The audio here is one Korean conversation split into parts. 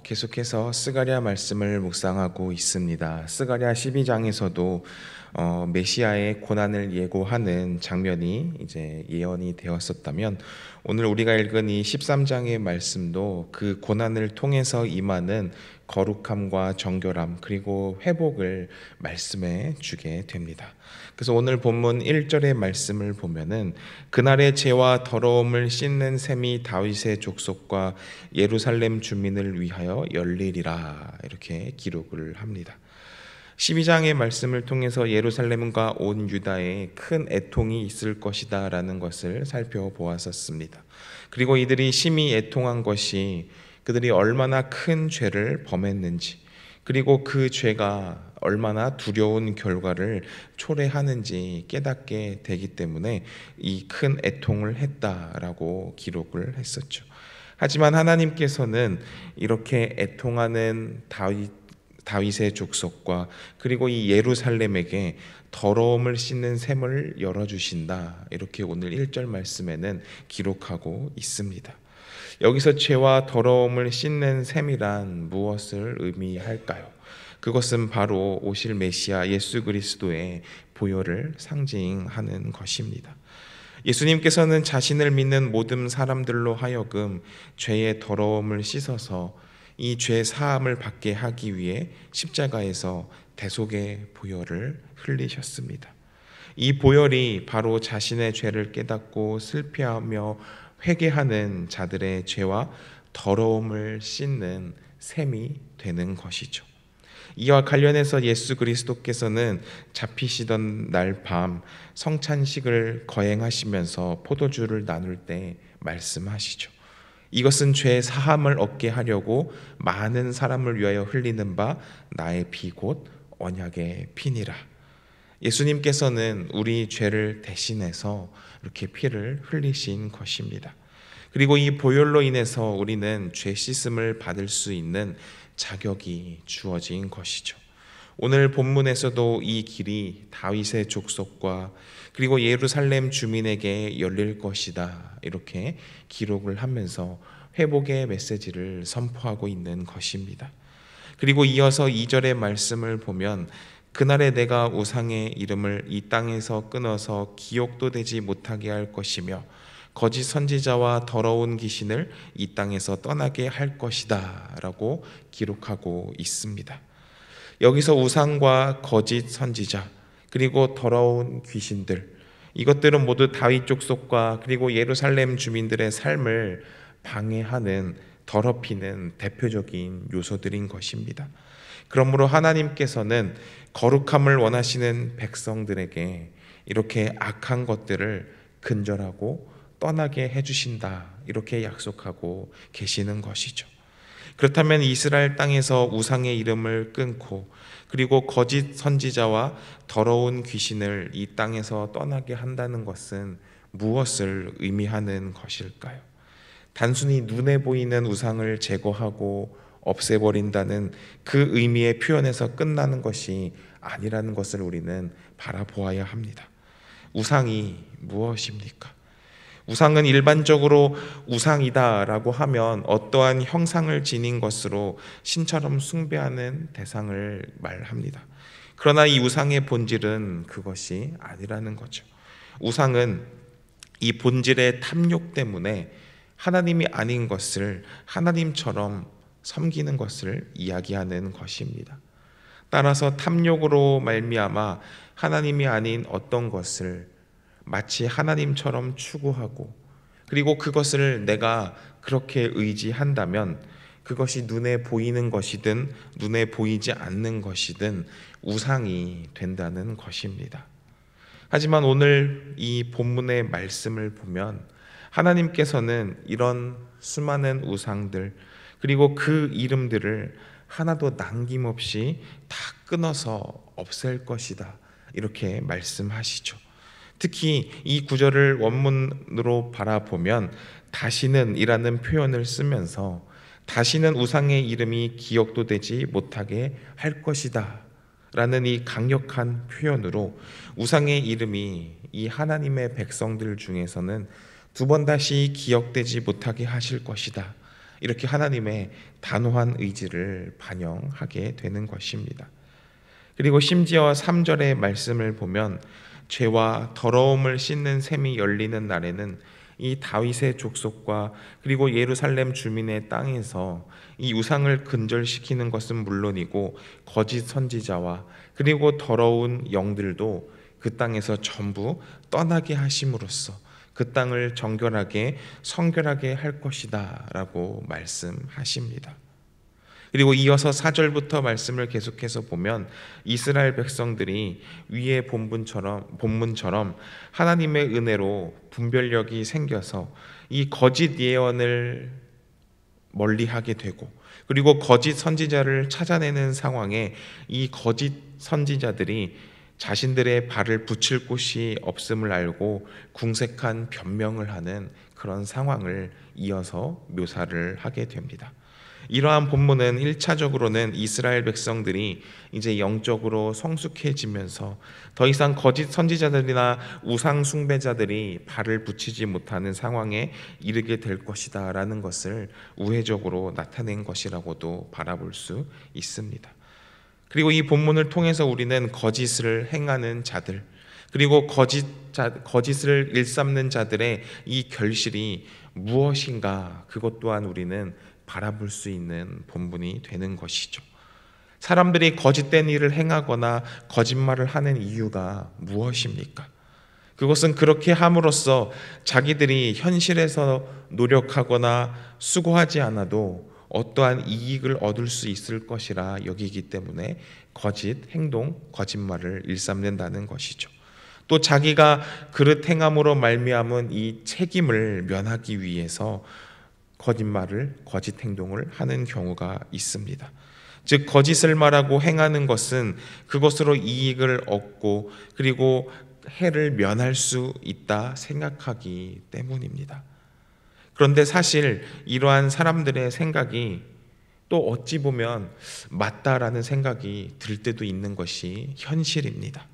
계속해서 스가랴 말씀을 묵상하고 있습니다. 스가랴 12장에서도 메시아의 고난을 예고하는 장면이 이제 예언이 되었었다면, 오늘 우리가 읽은 이 13장의 말씀도 그 고난을 통해서 임하는 거룩함과 정결함 그리고 회복을 말씀해 주게 됩니다. 그래서 오늘 본문 1절의 말씀을 보면은 그날의 죄와 더러움을 씻는 셈이 다윗의 족속과 예루살렘 주민을 위하여 열리리라, 이렇게 기록을 합니다. 12장의 말씀을 통해서 예루살렘과 온 유다에 큰 애통이 있을 것이다 라는 것을 살펴보았었습니다. 그리고 이들이 심히 애통한 것이 그들이 얼마나 큰 죄를 범했는지, 그리고 그 죄가 얼마나 두려운 결과를 초래하는지 깨닫게 되기 때문에 이 큰 애통을 했다라고 기록을 했었죠. 하지만 하나님께서는 이렇게 애통하는 다윗의 족속과 그리고 이 예루살렘에게 더러움을 씻는 샘을 열어주신다, 이렇게 오늘 1절 말씀에는 기록하고 있습니다. 여기서 죄와 더러움을 씻는 샘이란 무엇을 의미할까요? 그것은 바로 오실 메시아 예수 그리스도의 보혈을 상징하는 것입니다. 예수님께서는 자신을 믿는 모든 사람들로 하여금 죄의 더러움을 씻어서 이 죄 사함을 받게 하기 위해 십자가에서 대속의 보혈을 흘리셨습니다. 이 보혈이 바로 자신의 죄를 깨닫고 슬퍼하며 회개하는 자들의 죄와 더러움을 씻는 셈이 되는 것이죠. 이와 관련해서 예수 그리스도께서는 잡히시던 날 밤 성찬식을 거행하시면서 포도주를 나눌 때 말씀하시죠. 이것은 죄 사함을 얻게 하려고 많은 사람을 위하여 흘리는 바 나의 피 곧 언약의 피니라. 예수님께서는 우리 죄를 대신해서 이렇게 피를 흘리신 것입니다. 그리고 이 보혈로 인해서 우리는 죄 씻음을 받을 수 있는 자격이 주어진 것이죠. 오늘 본문에서도 이 길이 다윗의 족속과 그리고 예루살렘 주민에게 열릴 것이다, 이렇게 기록을 하면서 회복의 메시지를 선포하고 있는 것입니다. 그리고 이어서 2절의 말씀을 보면 그날에 내가 우상의 이름을 이 땅에서 끊어서 기억도 되지 못하게 할 것이며 거짓 선지자와 더러운 귀신을 이 땅에서 떠나게 할 것이다 라고 기록하고 있습니다. 여기서 우상과 거짓 선지자 그리고 더러운 귀신들, 이것들은 모두 다윗 족속과 그리고 예루살렘 주민들의 삶을 방해하는, 더럽히는 대표적인 요소들인 것입니다. 그러므로 하나님께서는 거룩함을 원하시는 백성들에게 이렇게 악한 것들을 근절하고 떠나게 해주신다, 이렇게 약속하고 계시는 것이죠. 그렇다면 이스라엘 땅에서 우상의 이름을 끊고 그리고 거짓 선지자와 더러운 귀신을 이 땅에서 떠나게 한다는 것은 무엇을 의미하는 것일까요? 단순히 눈에 보이는 우상을 제거하고 없애버린다는 그 의미의 표현에서 끝나는 것이 아니라는 것을 우리는 바라보아야 합니다. 우상이 무엇입니까? 우상은 일반적으로 우상이다라고 하면 어떠한 형상을 지닌 것으로 신처럼 숭배하는 대상을 말합니다. 그러나 이 우상의 본질은 그것이 아니라는 거죠. 우상은 이 본질의 탐욕 때문에 하나님이 아닌 것을 하나님처럼 섬기는 것을 이야기하는 것입니다. 따라서 탐욕으로 말미암아 하나님이 아닌 어떤 것을 마치 하나님처럼 추구하고 그리고 그것을 내가 그렇게 의지한다면 그것이 눈에 보이는 것이든 눈에 보이지 않는 것이든 우상이 된다는 것입니다. 하지만 오늘 이 본문의 말씀을 보면 하나님께서는 이런 수많은 우상들 그리고 그 이름들을 하나도 남김없이 다 끊어서 없앨 것이다, 이렇게 말씀하시죠. 특히 이 구절을 원문으로 바라보면 다시는 이라는 표현을 쓰면서 다시는 우상의 이름이 기억도 되지 못하게 할 것이다 라는 이 강력한 표현으로 우상의 이름이 이 하나님의 백성들 중에서는 두 번 다시 기억되지 못하게 하실 것이다, 이렇게 하나님의 단호한 의지를 반영하게 되는 것입니다. 그리고 심지어 3절의 말씀을 보면 죄와 더러움을 씻는 셈이 열리는 날에는 이 다윗의 족속과 그리고 예루살렘 주민의 땅에서 이 우상을 근절시키는 것은 물론이고 거짓 선지자와 그리고 더러운 영들도 그 땅에서 전부 떠나게 하심으로써 그 땅을 정결하게 성결하게 할 것이다 라고 말씀하십니다. 그리고 이어서 4절부터 말씀을 계속해서 보면 이스라엘 백성들이 위의 본문처럼 하나님의 은혜로 분별력이 생겨서 이 거짓 예언을 멀리하게 되고 그리고 거짓 선지자를 찾아내는 상황에 이 거짓 선지자들이 자신들의 발을 붙일 곳이 없음을 알고 궁색한 변명을 하는 그런 상황을 이어서 묘사를 하게 됩니다. 이러한 본문은 1차적으로는 이스라엘 백성들이 이제 영적으로 성숙해지면서 더 이상 거짓 선지자들이나 우상 숭배자들이 발을 붙이지 못하는 상황에 이르게 될 것이다 라는 것을 우회적으로 나타낸 것이라고도 바라볼 수 있습니다. 그리고 이 본문을 통해서 우리는 거짓을 행하는 자들 그리고 거짓을 일삼는 자들의 이 결실이 무엇인가 그것 또한 우리는 바라볼 수 있는 본문이 되는 것이죠. 사람들이 거짓된 일을 행하거나 거짓말을 하는 이유가 무엇입니까? 그것은 그렇게 함으로써 자기들이 현실에서 노력하거나 수고하지 않아도 어떠한 이익을 얻을 수 있을 것이라 여기기 때문에 거짓 행동, 거짓말을 일삼는다는 것이죠. 또 자기가 그릇 행함으로 말미암은 이 책임을 면하기 위해서 거짓말을, 거짓 행동을 하는 경우가 있습니다. 즉 거짓을 말하고 행하는 것은 그것으로 이익을 얻고 그리고 해를 면할 수 있다 생각하기 때문입니다. 그런데 사실 이러한 사람들의 생각이 또 어찌 보면 맞다라는 생각이 들 때도 있는 것이 현실입니다.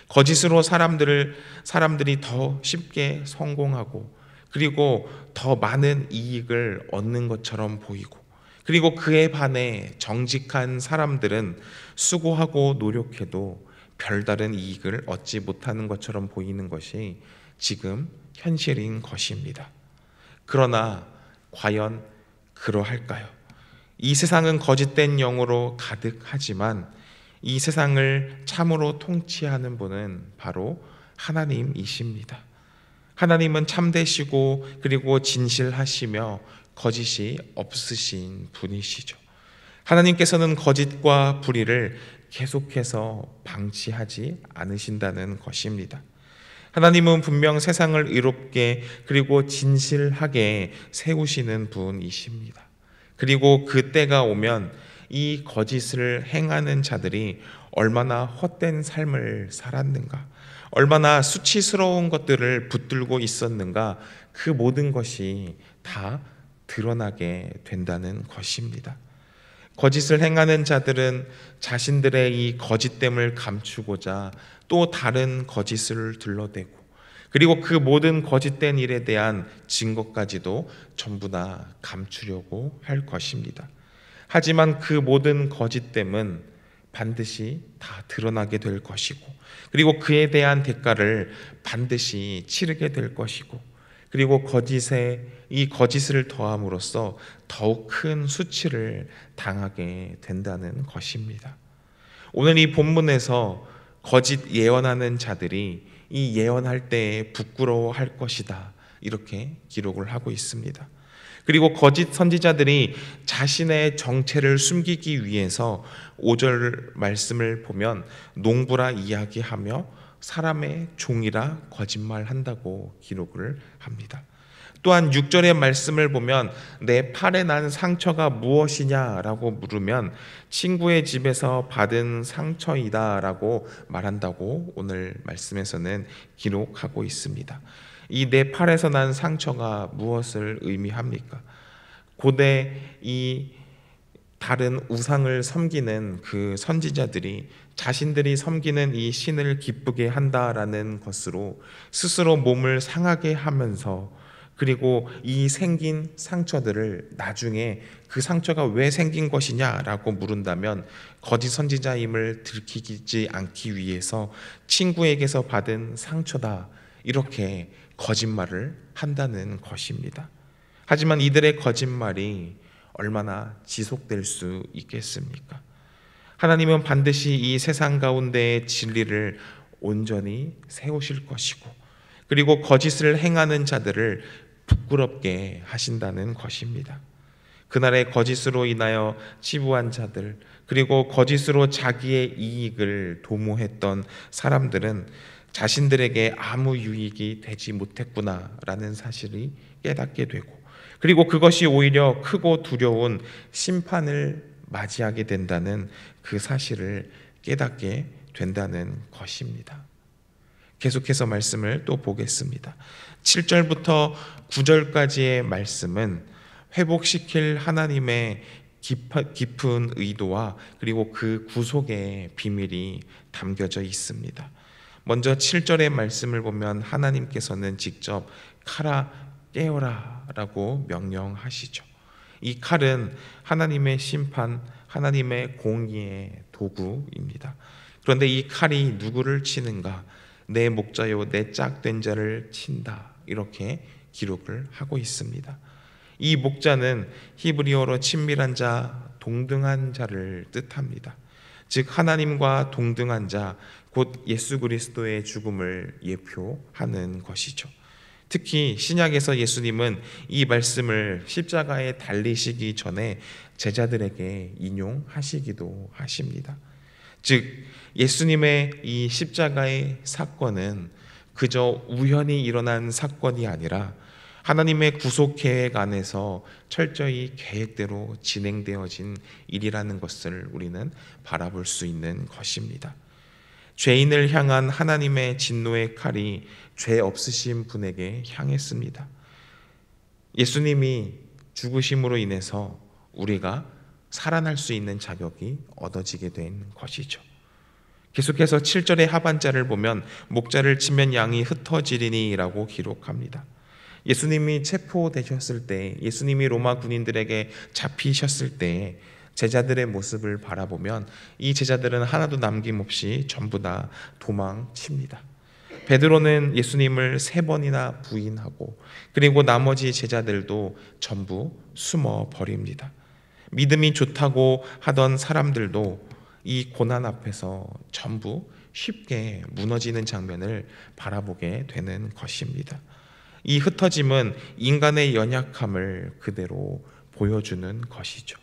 거짓으로 사람들이 더 쉽게 성공하고 그리고 더 많은 이익을 얻는 것처럼 보이고 그리고 그에 반해 정직한 사람들은 수고하고 노력해도 별다른 이익을 얻지 못하는 것처럼 보이는 것이 지금 현실인 것입니다. 그러나 과연 그러할까요? 이 세상은 거짓된 영으로 가득하지만 이 세상을 참으로 통치하는 분은 바로 하나님이십니다. 하나님은 참되시고 그리고 진실하시며 거짓이 없으신 분이시죠. 하나님께서는 거짓과 불의를 계속해서 방치하지 않으신다는 것입니다. 하나님은 분명 세상을 의롭게 그리고 진실하게 세우시는 분이십니다. 그리고 그 때가 오면 이 거짓을 행하는 자들이 얼마나 헛된 삶을 살았는가, 얼마나 수치스러운 것들을 붙들고 있었는가, 그 모든 것이 다 드러나게 된다는 것입니다. 거짓을 행하는 자들은 자신들의 이 거짓됨을 감추고자 또 다른 거짓을 둘러대고 그리고 그 모든 거짓된 일에 대한 증거까지도 전부 다 감추려고 할 것입니다. 하지만 그 모든 거짓됨은 반드시 다 드러나게 될 것이고 그리고 그에 대한 대가를 반드시 치르게 될 것이고 그리고 이 거짓을 더함으로써 더욱 큰 수치를 당하게 된다는 것입니다. 오늘 이 본문에서 거짓 예언하는 자들이 이 예언할 때에 부끄러워할 것이다 이렇게 기록을 하고 있습니다. 그리고 거짓 선지자들이 자신의 정체를 숨기기 위해서 5절 말씀을 보면 농부라 이야기하며 사람의 종이라 거짓말한다고 기록을 합니다. 또한 6절의 말씀을 보면 내 팔에 난 상처가 무엇이냐라고 물으면 친구의 집에서 받은 상처이다라고 말한다고 오늘 말씀에서는 기록하고 있습니다. 이 내 팔에서 난 상처가 무엇을 의미합니까? 고대 이 다른 우상을 섬기는 그 선지자들이 자신들이 섬기는 이 신을 기쁘게 한다라는 것으로 스스로 몸을 상하게 하면서 그리고 이 생긴 상처들을 나중에 그 상처가 왜 생긴 것이냐라고 물은다면 거짓 선지자임을 들키지 않기 위해서 친구에게서 받은 상처다, 이렇게 거짓말을 한다는 것입니다. 하지만 이들의 거짓말이 얼마나 지속될 수 있겠습니까? 하나님은 반드시 이 세상 가운데의 진리를 온전히 세우실 것이고, 그리고 거짓을 행하는 자들을 부끄럽게 하신다는 것입니다. 그날의 거짓으로 인하여 치부한 자들, 그리고 거짓으로 자기의 이익을 도모했던 사람들은 자신들에게 아무 유익이 되지 못했구나라는 사실이 깨닫게 되고, 그리고 그것이 오히려 크고 두려운 심판을 맞이하게 된다는 그 사실을 깨닫게 된다는 것입니다. 계속해서 말씀을 또 보겠습니다. 7절부터 9절까지의 말씀은 회복시킬 하나님의 깊은 의도와 그리고 그 구속의 비밀이 담겨져 있습니다. 먼저 7절의 말씀을 보면 하나님께서는 직접 칼아 깨어라 라고 명령하시죠. 이 칼은 하나님의 심판, 하나님의 공의의 도구입니다. 그런데 이 칼이 누구를 치는가? 내 목자요 내 짝된 자를 친다, 이렇게 기록을 하고 있습니다. 이 목자는 히브리어로 친밀한 자, 동등한 자를 뜻합니다. 즉 하나님과 동등한 자, 곧 예수 그리스도의 죽음을 예표하는 것이죠. 특히 신약에서 예수님은 이 말씀을 십자가에 달리시기 전에 제자들에게 인용하시기도 하십니다. 즉 예수님의 이 십자가의 사건은 그저 우연히 일어난 사건이 아니라 하나님의 구속 계획 안에서 철저히 계획대로 진행되어진 일이라는 것을 우리는 바라볼 수 있는 것입니다. 죄인을 향한 하나님의 진노의 칼이 죄 없으신 분에게 향했습니다. 예수님이 죽으심으로 인해서 우리가 살아날 수 있는 자격이 얻어지게 된 것이죠. 계속해서 7절의 하반자를 보면 목자를 치면 양이 흩어지리니 라고 기록합니다. 예수님이 체포되셨을 때, 예수님이 로마 군인들에게 잡히셨을 때 제자들의 모습을 바라보면 이 제자들은 하나도 남김없이 전부 다 도망칩니다. 베드로는 예수님을 3번이나 부인하고, 그리고 나머지 제자들도 전부 숨어 버립니다. 믿음이 좋다고 하던 사람들도 이 고난 앞에서 전부 쉽게 무너지는 장면을 바라보게 되는 것입니다. 이 흩어짐은 인간의 연약함을 그대로 보여주는 것이죠.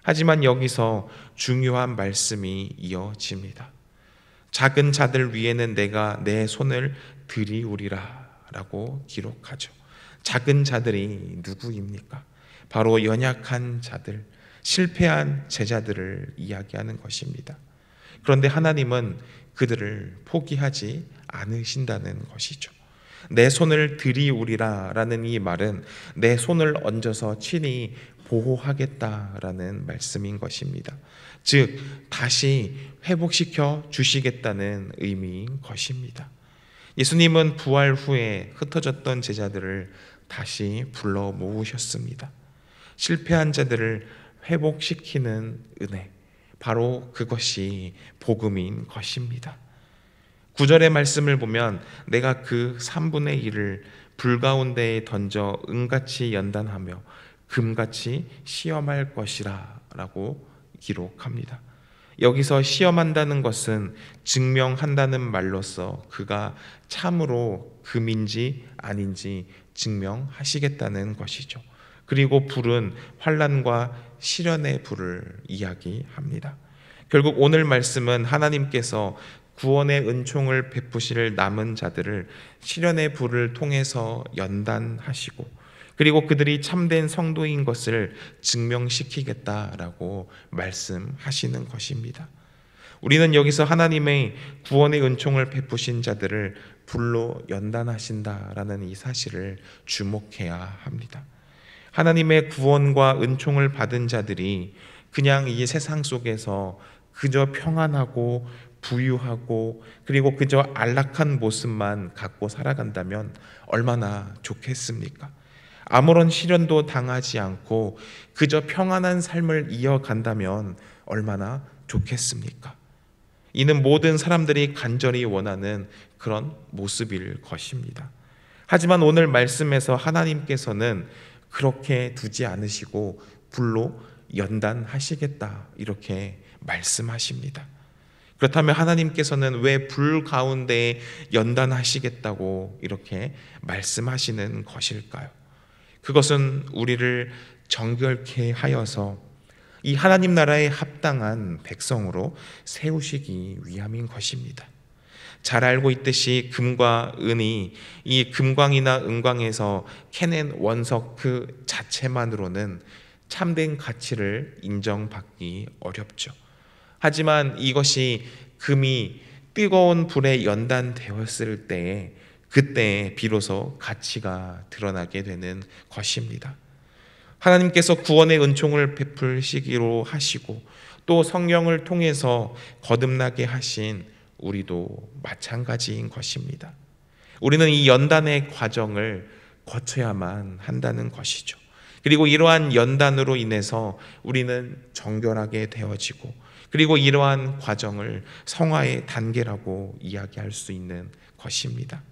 하지만 여기서 중요한 말씀이 이어집니다. 작은 자들 위에는 내가 내 손을 들이우리라 라고 기록하죠. 작은 자들이 누구입니까? 바로 연약한 자들, 실패한 제자들을 이야기하는 것입니다. 그런데 하나님은 그들을 포기하지 않으신다는 것이죠. 내 손을 들이우리라 라는 이 말은 내 손을 얹어서 친히 보호하겠다라는 말씀인 것입니다. 즉 다시 회복시켜 주시겠다는 의미인 것입니다. 예수님은 부활 후에 흩어졌던 제자들을 다시 불러 모으셨습니다. 실패한 자들을 회복시키는 은혜, 바로 그것이 복음인 것입니다. 9절의 말씀을 보면 내가 그 3분의 1을 불 가운데에 던져 은같이 연단하며 금같이 시험할 것이라 라고 기록합니다. 여기서 시험한다는 것은 증명한다는 말로써 그가 참으로 금인지 아닌지 증명하시겠다는 것이죠. 그리고 불은 환난과 시련의 불을 이야기합니다. 결국 오늘 말씀은 하나님께서 구원의 은총을 베푸실 남은 자들을 시련의 불을 통해서 연단하시고, 그리고 그들이 참된 성도인 것을 증명시키겠다라고 말씀하시는 것입니다. 우리는 여기서 하나님의 구원의 은총을 베푸신 자들을 불로 연단하신다라는 이 사실을 주목해야 합니다. 하나님의 구원과 은총을 받은 자들이 그냥 이 세상 속에서 그저 평안하고 부유하고 그리고 그저 안락한 모습만 갖고 살아간다면 얼마나 좋겠습니까? 아무런 시련도 당하지 않고 그저 평안한 삶을 이어간다면 얼마나 좋겠습니까? 이는 모든 사람들이 간절히 원하는 그런 모습일 것입니다. 하지만 오늘 말씀에서 하나님께서는 그렇게 두지 않으시고 불로 연단하시겠다 이렇게 말씀하십니다. 그렇다면 하나님께서는 왜 불 가운데 연단하시겠다고 이렇게 말씀하시는 것일까요? 그것은 우리를 정결케 하여서 이 하나님 나라에 합당한 백성으로 세우시기 위함인 것입니다. 잘 알고 있듯이 금과 은이 이 금광이나 은광에서 캐낸 원석 그 자체만으로는 참된 가치를 인정받기 어렵죠. 하지만 이것이 금이 뜨거운 불에 연단되었을 때에 그때 비로소 가치가 드러나게 되는 것입니다. 하나님께서 구원의 은총을 베풀시기로 하시고 또 성령을 통해서 거듭나게 하신 우리도 마찬가지인 것입니다. 우리는 이 연단의 과정을 거쳐야만 한다는 것이죠. 그리고 이러한 연단으로 인해서 우리는 정결하게 되어지고 그리고 이러한 과정을 성화의 단계라고 이야기할 수 있는 것입니다.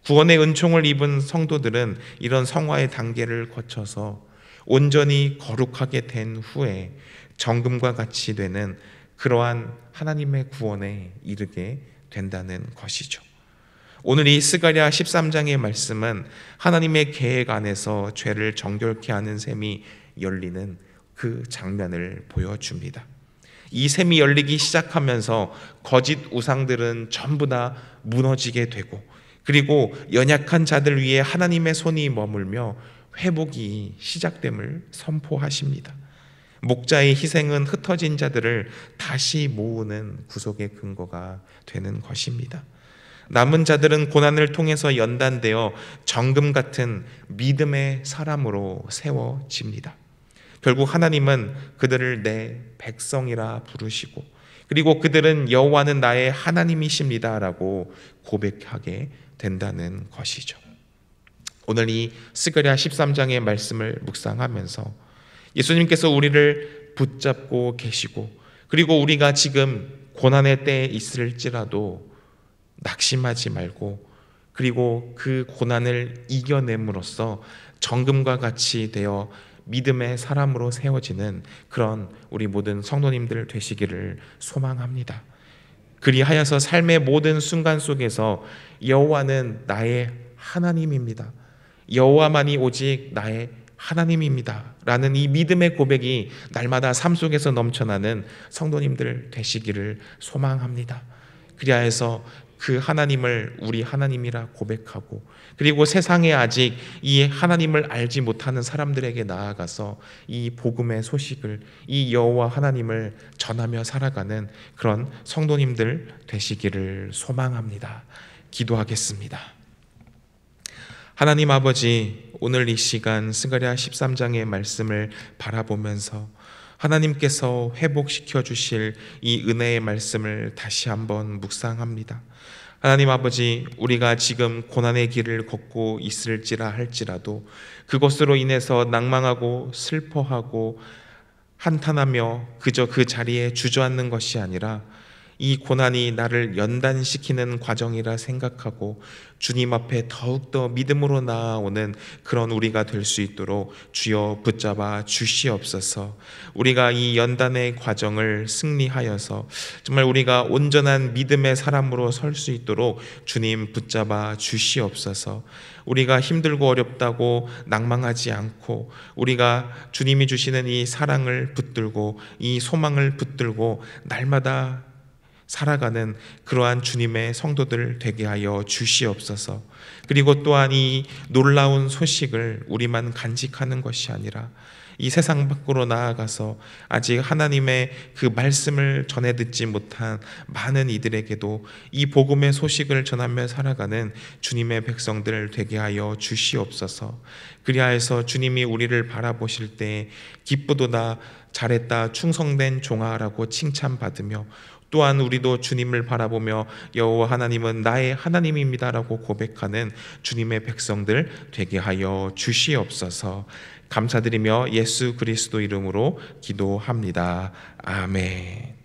구원의 은총을 입은 성도들은 이런 성화의 단계를 거쳐서 온전히 거룩하게 된 후에 정금과 같이 되는 그러한 하나님의 구원에 이르게 된다는 것이죠. 오늘 이 스가랴 13장의 말씀은 하나님의 계획 안에서 죄를 정결케 하는 셈이 열리는 그 장면을 보여줍니다. 이 셈이 열리기 시작하면서 거짓 우상들은 전부 다 무너지게 되고 그리고 연약한 자들 위에 하나님의 손이 머물며 회복이 시작됨을 선포하십니다. 목자의 희생은 흩어진 자들을 다시 모으는 구속의 근거가 되는 것입니다. 남은 자들은 고난을 통해서 연단되어 정금 같은 믿음의 사람으로 세워집니다. 결국 하나님은 그들을 내 백성이라 부르시고 그리고 그들은 여호와는 나의 하나님이십니다라고 고백하게 된다는 것이죠. 오늘 이 스가랴 13장의 말씀을 묵상하면서 예수님께서 우리를 붙잡고 계시고 그리고 우리가 지금 고난의 때에 있을지라도 낙심하지 말고 그리고 그 고난을 이겨냄으로써 정금과 같이 되어 믿음의 사람으로 세워지는 그런 우리 모든 성도님들 되시기를 소망합니다. 그리하여서 삶의 모든 순간 속에서 여호와는 나의 하나님입니다. 여호와만이 오직 나의 하나님입니다 라는 이 믿음의 고백이 날마다 삶 속에서 넘쳐나는 성도님들 되시기를 소망합니다. 그리하여서 그 하나님을 우리 하나님이라 고백하고 그리고 세상에 아직 이 하나님을 알지 못하는 사람들에게 나아가서 이 복음의 소식을 이 여호와 하나님을 전하며 살아가는 그런 성도님들 되시기를 소망합니다. 기도하겠습니다. 하나님 아버지, 오늘 이 시간 스가랴 13장의 말씀을 바라보면서 하나님께서 회복시켜 주실 이 은혜의 말씀을 다시 한번 묵상합니다. 하나님 아버지, 우리가 지금 고난의 길을 걷고 있을지라 할지라도 그것으로 인해서 낭망하고 슬퍼하고 한탄하며 그저 그 자리에 주저앉는 것이 아니라 이 고난이 나를 연단시키는 과정이라 생각하고 주님 앞에 더욱더 믿음으로 나아오는 그런 우리가 될 수 있도록 주여 붙잡아 주시옵소서. 우리가 이 연단의 과정을 승리하여서 정말 우리가 온전한 믿음의 사람으로 설 수 있도록 주님 붙잡아 주시옵소서. 우리가 힘들고 어렵다고 낭망하지 않고 우리가 주님이 주시는 이 사랑을 붙들고 이 소망을 붙들고 날마다 살아가는 그러한 주님의 성도들 되게 하여 주시옵소서. 그리고 또한 이 놀라운 소식을 우리만 간직하는 것이 아니라 이 세상 밖으로 나아가서 아직 하나님의 그 말씀을 전해 듣지 못한 많은 이들에게도 이 복음의 소식을 전하며 살아가는 주님의 백성들 되게 하여 주시옵소서. 그리하여서 주님이 우리를 바라보실 때 기쁘도다 잘했다 충성된 종아라고 칭찬받으며 또한 우리도 주님을 바라보며 여호와 하나님은 나의 하나님입니다라고 고백하는 주님의 백성들 되게 하여 주시옵소서. 감사드리며 예수 그리스도 이름으로 기도합니다. 아멘.